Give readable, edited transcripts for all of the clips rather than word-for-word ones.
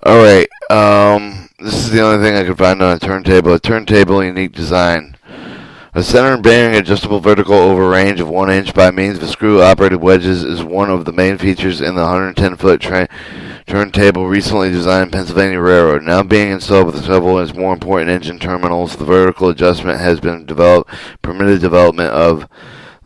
Alright, this is the only thing I could find on a turntable. A turntable unique design. A center and bearing adjustable vertical over range of 1 inch by means of screw-operated wedges is one of the main features in the 110-foot turntable recently designed Pennsylvania Railroad. Now being installed with several of its more important engine terminals, the vertical adjustment has been permitted development of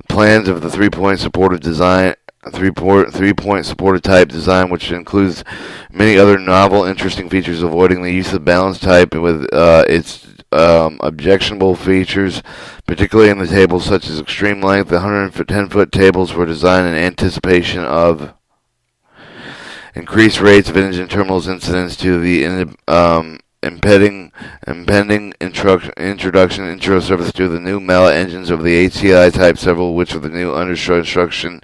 plans of the three-point supported design, three-point supported type design, which includes many other novel, interesting features, avoiding the use of balance type with its objectionable features, particularly in the tables such as extreme length. The 110-foot tables were designed in anticipation of increased rates of engine terminals incidents to the impending introduction intro service to the new mallet engines of the HCI type, several of which are the new under construction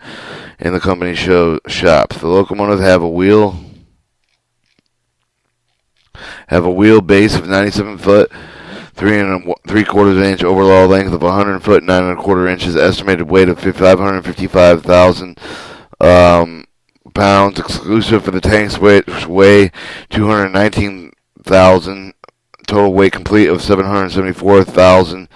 in the company shops. The locomotives have a wheel base of 97 foot, 3 and 3/4 inch overall length of 100 foot, 9 1/4 inches, estimated weight of 555,000 pounds, exclusive for the tanks, which weigh 219,000. Total weight complete of 774,000.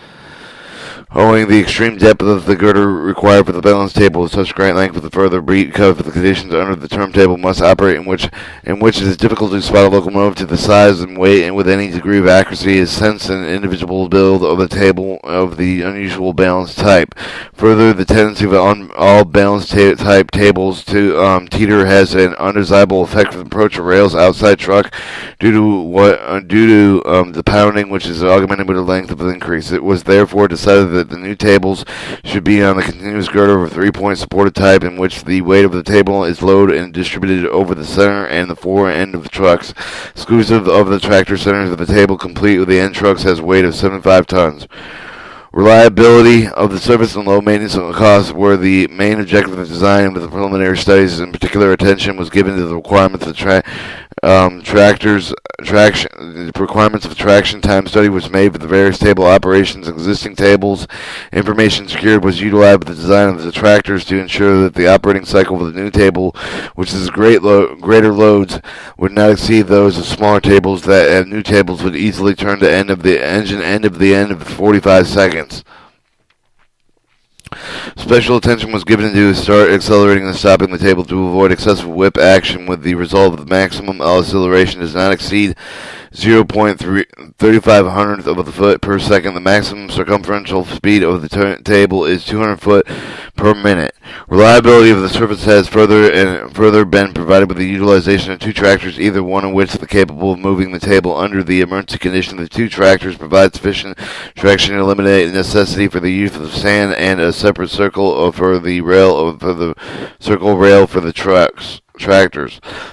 Owing the extreme depth of the girder required for the balance table of such great length with the further breed cut for the conditions under the turntable must operate in which it is difficult to spot a locomotive to the size and weight and with any degree of accuracy is sense an individual build of the table of the unusual balance type. Further, the tendency of all balance type tables to teeter has an undesirable effect for the approach of rails outside truck due to the pounding, which is augmented with the length of the increase. It was therefore decided that the new tables should be on the continuous girder of a three-point supported type in which the weight of the table is loaded and distributed over the center and the fore end of the trucks, exclusive of the tractor centers of the table, complete with the end trucks has a weight of 75 tons. Reliability of the service and low maintenance costs were the main objective of the design, and with the preliminary studies in particular attention was given to the requirements of the requirements of traction time study was made for the various table operations. Existing tables information secured was utilized with the design of the tractors to ensure that the operating cycle of the new table, which is greater loads, would not exceed those of smaller tables. That new tables would easily turn to end of the end of 45 seconds. Special attention was given to start accelerating and stopping the table to avoid excessive whip action, with the result of the maximum acceleration does not exceed 0.35 of a foot per second. The maximum circumferential speed of the table is 200 foot per minute. Reliability of the surface has further been provided with the utilization of two tractors, either one of which is capable of moving the table under the emergency condition. The two tractors provide sufficient traction to eliminate the necessity for the use of sand and a separate circle for the circle rail for the tractors.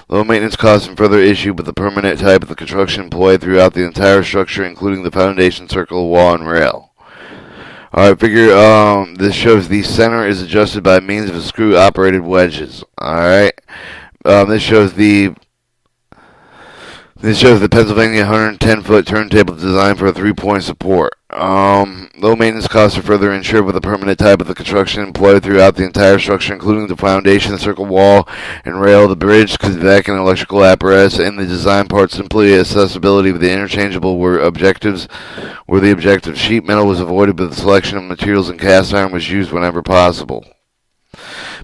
Low maintenance costs and further issue, but the permanent type of the construction employed throughout the entire structure, including the foundation, circle, wall, and rail. Alright, this shows the center is adjusted by means of screw-operated wedges. Alright, this shows the Pennsylvania 110-foot turntable designed for a three-point support. Low maintenance costs are further ensured with the permanent type of the construction employed throughout the entire structure, including the foundation, the circle wall, and rail, the bridge, conveyor, and electrical apparatus, and the design part. Simply accessibility with the interchangeable were the objectives. Sheet metal was avoided, but the selection of materials and cast iron was used whenever possible.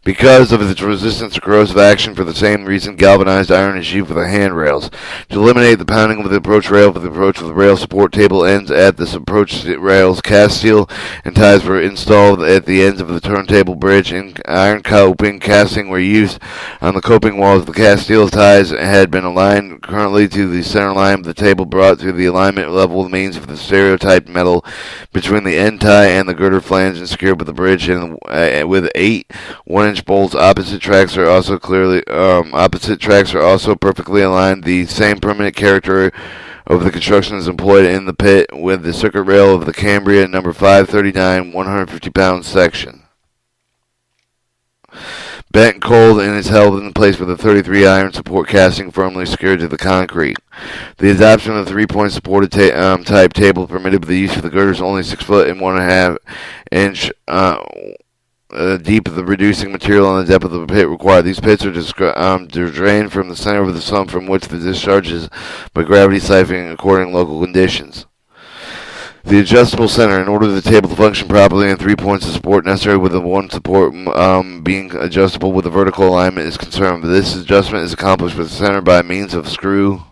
Because of its resistance to corrosive action, for the same reason, galvanized iron is used for the handrails. To eliminate the pounding of the approach rail, for the approach of the rail support table ends at the approach rails, cast steel and ties were installed at the ends of the turntable bridge, and iron coping casting were used on the coping walls. The cast steel ties had been aligned currently to the center line of the table, brought to the alignment level means of the stereotyped metal between the end tie and the girder flange, and secured with the bridge and with 8 1-inch bolts. Opposite tracks are also perfectly aligned. The same permanent character of the construction is employed in the pit with the circuit rail of the Cambria number 539 150-pound section. Bent and cold and is held in place with a 33 iron support casting firmly secured to the concrete. The adoption of the three-point supported type table permitted the use of the girders only 6 foot and 1.5 inch deep of the reducing material and the depth of the pit required. These pits are drained from the center of the sump from which the discharge is by gravity siphoning according to local conditions. The adjustable center. In order for the table to function properly, and 3 points of support necessary with the one support being adjustable with the vertical alignment is concerned. This adjustment is accomplished with the center by means of screw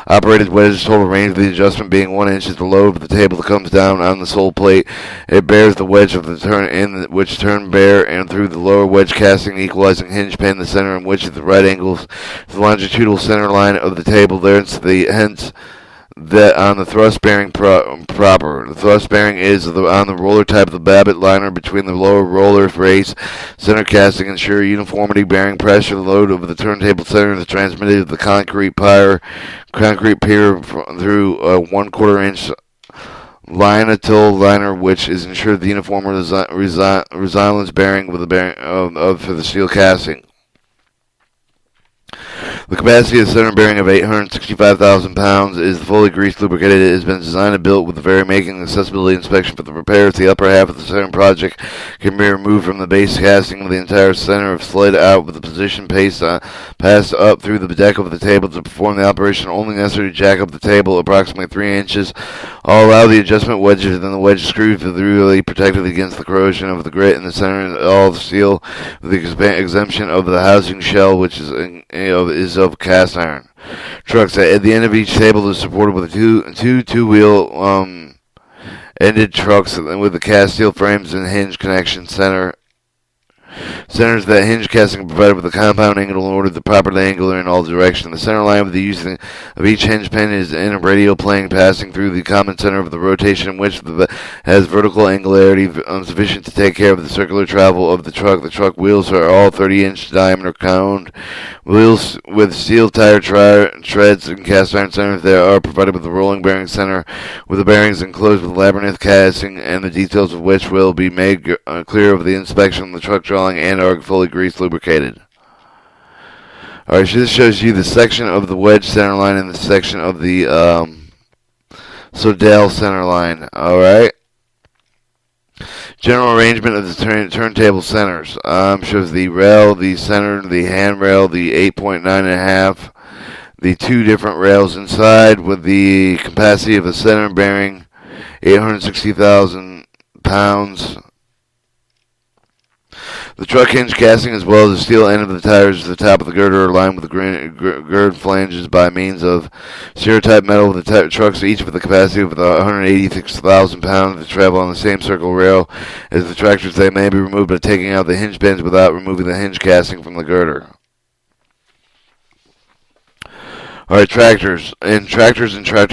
operated wedge. Total range of the adjustment being 1 inch is the load of the table that comes down on the sole plate. It bears the wedge of the turn in which turn bear and through the lower wedge casting equalizing hinge pin, the center in which is the right angles the longitudinal center line of the table. Hence that on the thrust bearing proper. The thrust bearing is on the roller type of the Babbitt liner between the lower roller face center casting ensure uniformity bearing pressure. The load of the turntable center is transmitted to the concrete pier through a 1/4 inch linotyl liner, which is ensured the uniform resilience bearing with the bearing for the steel casting. The capacity of the center bearing of 865,000 pounds is fully greased lubricated. It has been designed and built with the very making accessibility inspection for the repairs. The upper half of the center project can be removed from the base casting of the entire center of slid out with the position passed up through the deck of the table to perform the operation only necessary to jack up the table approximately 3 inches. All allow the adjustment wedges and the wedge screws to be really protected against the corrosion of the grit in the center and all the steel with the exemption of the housing shell, which is of cast iron. Trucks at the end of each table is supported with two-wheel ended trucks with the cast steel frames and hinge connection centers that hinge casting provided with a compound angle in order to properly angular in all directions. The center line of the using of each hinge pin is in a radial plane passing through the common center of the rotation, which has vertical angularity sufficient to take care of the circular travel of the truck. The truck wheels are all 30-inch diameter coned wheels with steel tire treads and cast iron centers. They are provided with a rolling bearing center with the bearings enclosed with labyrinth casting and the details of which will be made clear of the inspection of the truck drawing and are fully grease lubricated. Alright, so this shows you the section of the wedge center line and the section of the Sodal center line. Alright. General arrangement of the turntable centers. Shows the rail, the center, the handrail, the 8.9.5, the two different rails inside with the capacity of a center bearing 860,000 pounds. The truck hinge casting as well as the steel end of the tires at the top of the girder are lined with the gird flanges by means of stereotype metal. The trucks each with the capacity of 186,000 pounds to travel on the same circle rail as the tractors. They may be removed by taking out the hinge pins without removing the hinge casting from the girder. Alright, tractors and tractor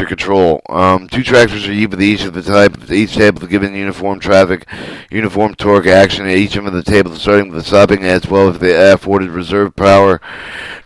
control. Two tractors are used with each of the type of each table to give uniform traffic, uniform torque action at each end of the table, starting with the stopping as well as the afforded reserve power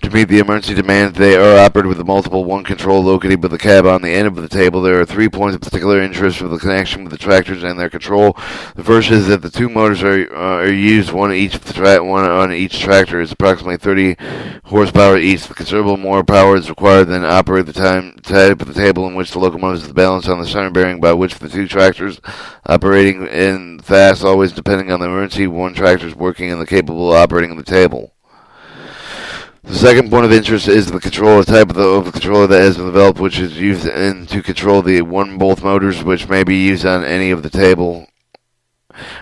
to meet the emergency demands. They are operated with a multiple one control located with the cab on the end of the table. There are 3 points of particular interest for the connection with the tractors and their control. The first is that the two motors are used, one on each tractor is approximately 30 horsepower each. The considerable more power is required than operate the type of the table in which the locomotive is balanced on the center bearing by which the two tractors operating in fast, always depending on the emergency. One tractor is working and capable of operating the table. The second point of interest is the controller type of the controller that has been developed, which is used to control the one-bolt motors, which may be used on any of the table.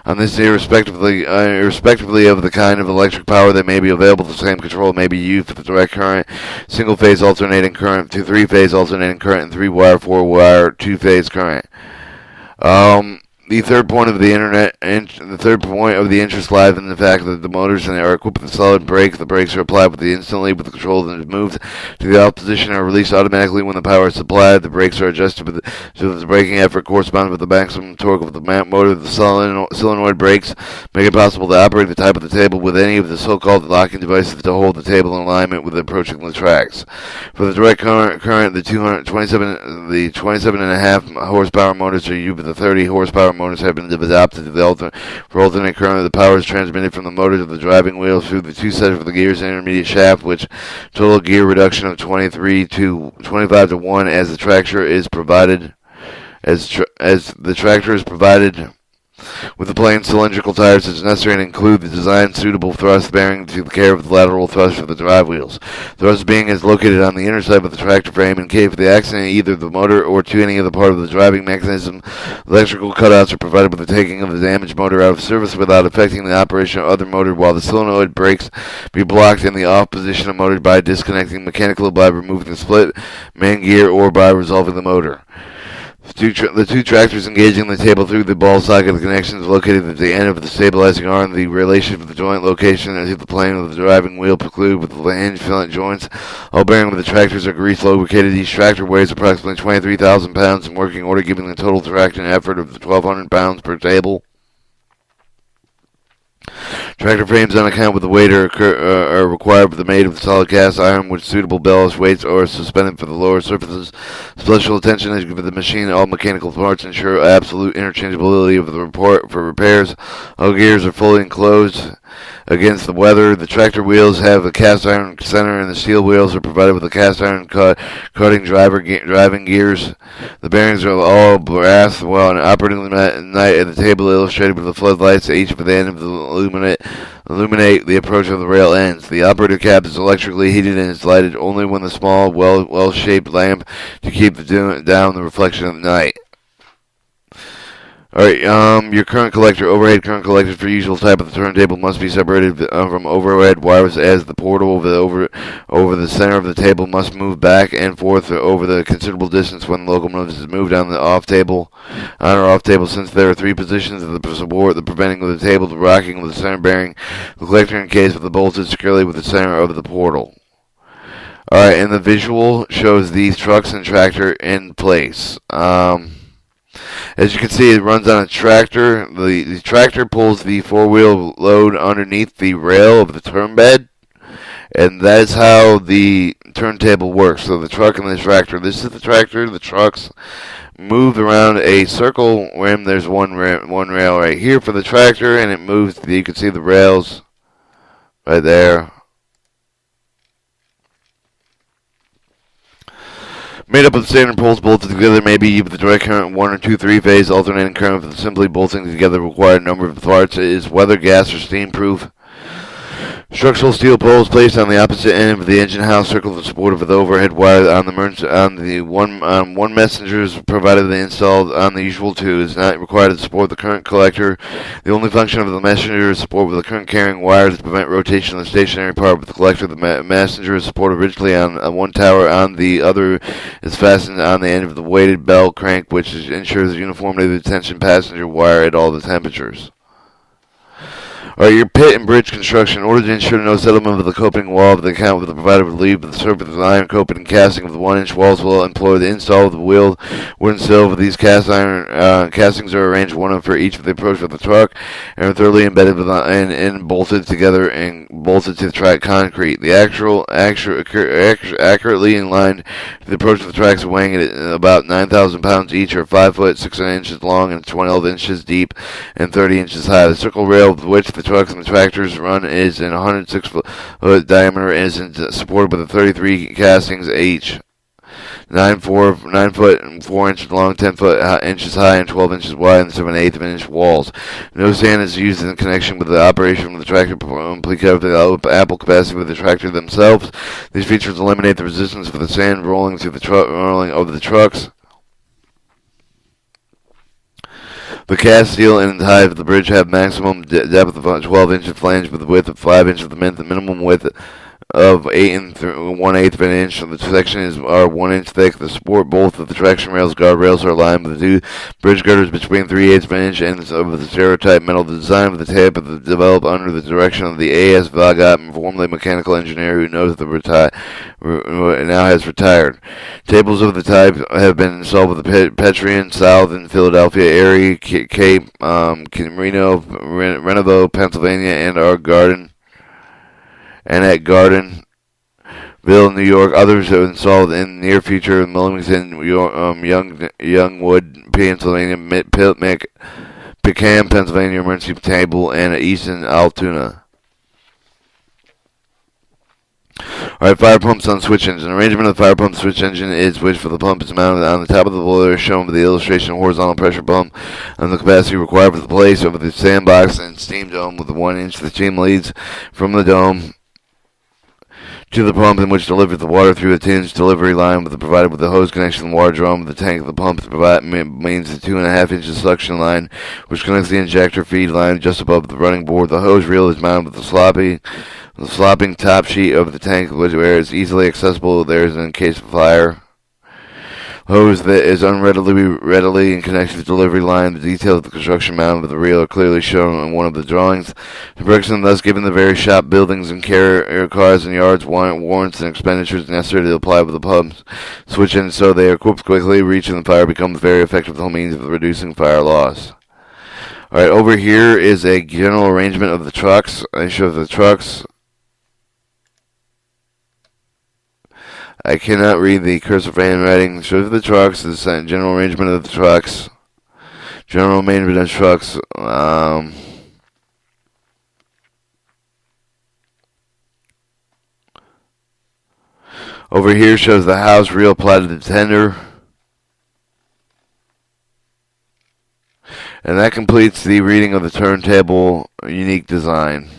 On this, irrespectively of the kind of electric power that may be available, the same control may be used for the direct current, single-phase alternating current, 3-phase alternating current, and 3-wire, 4-wire, 2-phase current. The third point of the interest lies in the fact that the motors are equipped with a solid brake. The brakes are applied instantly with the control and is moved to the off position and are released automatically when the power is supplied. The brakes are adjusted so that the braking effort corresponds with the maximum torque of the motor. The solenoid brakes make it possible to operate the type of the table with any of the so-called locking devices to hold the table in alignment with approaching the tracks. For the direct current, the 27.5 horsepower motors are used with the 30 horsepower motors have been adapted to for alternate current. The power is transmitted from the motor to the driving wheel through the two sets of the gears and intermediate shaft, which total gear reduction of 23 to 25 to 1 as the tractor is provided with the plain cylindrical tires as necessary and include the design suitable thrust bearing to the care of the lateral thrust for the drive wheels. Thrust being is located on the inner side of the tractor frame in case of the accident either the motor or to any other part of the driving mechanism. Electrical cutouts are provided with the taking of the damaged motor out of service without affecting the operation of other motor, while the solenoid brakes be blocked in the off position of motor by disconnecting mechanical by removing the split main gear or by resolving the motor. The two tractors engaging the table through the ball socket. The connection is located at the end of the stabilizing arm. The relation of the joint location to the plane of the driving wheel preclude with the hinge fillet joints. All bearing with the tractors are grease lubricated. Each tractor weighs approximately 23,000 pounds in working order, giving the total traction effort of 1,200 pounds per table. Tractor frames on account with the weight are required for the made of solid cast iron with suitable ballast weights or suspended for the lower surfaces. Special attention is given to the machine. All mechanical parts ensure absolute interchangeability of the report for repairs. All gears are fully enclosed against the weather. The tractor wheels have a cast iron center and the steel wheels are provided with a cast iron cutting driving gears. The bearings are all brass while operating at night at the table illustrated with the floodlights at each of the end of the illuminate the approach of the rail ends. The operator cab is electrically heated and is lighted only when the small, well-shaped lamp to keep down the reflection of the night. Alright, your current collector, overhead current collector for usual type of the turntable must be separated from overhead wires as the portal over the center of the table must move back and forth over the considerable distance when the locomotive is moved on or off table. Since there are three positions of the support, the preventing of the table, the rocking with the center bearing, the collector encased with the bolted securely with the center of the portal. Alright, and the visual shows these trucks and tractor in place. As you can see, it runs on a tractor. The tractor pulls the four-wheel load underneath the rail of the turn bed, and that is how the turntable works. So the truck and the tractor. This is the tractor. The trucks move around a circle rim. There's one rail right here for the tractor, and it moves. You can see the rails right there. Made up of standard poles bolted together, maybe with the direct current 1 or 2 3-phase alternating current with simply bolting together required number of parts. It is weather, gas, or steam proof. Structural steel poles placed on the opposite end of the engine house circle the support of the overhead wire on the one messenger is provided the installed on the usual two is not required to support the current collector. The only function of the messenger is support with the current carrying wire to prevent rotation of the stationary part of the collector. The messenger is supported originally on one tower. On the other is fastened on the end of the weighted bell crank, which ensures uniformity of the tension passenger wire at all the temperatures. Alright, your pit and bridge construction. In order to ensure no settlement of the coping wall of the account with the provider would leave the surface of the iron coping and casting of the 1-inch walls will employ the install of the wheeled wooden sill. With these castings are arranged one for each of the approach of the truck and are thoroughly embedded and bolted together and bolted to the track concrete. The accurately in line to the approach of the tracks weighing at about 9,000 pounds each are 5 foot 6 inches long and 12 inches deep and 30 inches high. The circle rail with which the trucks and the tractors run is in 106 foot diameter and is supported with 33 castings each. 9 foot and 4 inches long, 10 inches high, and 12 inches wide, and 7/8 inch walls. No sand is used in connection with the operation of the tractor because of the ample capacity of the tractor themselves. These features eliminate the resistance for the sand rolling over the trucks. The cast steel and height of the bridge have maximum depth of 12 inches flange with a width of 5 inches. The minimum width of 8 1/8 of an inch. The sections are 1 inch thick. The support both of the traction rails, guardrails are aligned with the two bridge girders between 3/8 of an inch ends of the stereotype metal. The design of the tape is developed under the direction of the A.S. Vagot, formerly mechanical engineer who now has retired. Tables of the type have been installed with the Petrian South in Philadelphia area, Cape, Reno, Renovo, Pennsylvania, and our Garden. And at Gardenville, New York. Others have installed in the near future in Wilmington, Youngwood, Pennsylvania, Peckham, Pennsylvania, emergency table, and at Easton, Altoona. Alright, fire pumps on switch engine. Arrangement of the fire pump switch engine is which for the pump is mounted on the top of the boiler, shown with the illustration horizontal pressure pump and the capacity required for the place of the sandbox and steam dome with the 1 inch. The steam leads from the dome to the pump in which delivers the water through a tinge delivery line provided with the hose connection. The water drum of the tank of the pump means the 2.5 inch suction line which connects the injector feed line just above the running board. The hose reel is mounted with the slopping top sheet of the tank where it's easily accessible there is in case of fire. Hose that is readily in connection to the delivery line. The details of the construction mounted with the reel are clearly shown in one of the drawings. The Brixton, thus given the various shop buildings and carrier cars and yards, warrants and expenditures necessary to apply with the pumps switch in so they are equipped quickly, reaching the fire becomes very effective means of reducing fire loss. Alright, over here is a general arrangement of the trucks. I show the trucks. I cannot read the cursive handwriting. Shows the trucks. The general arrangement of the trucks. General arrangement of trucks. Over here shows the house reel applied to the tender. And that completes the reading of the turntable unique design.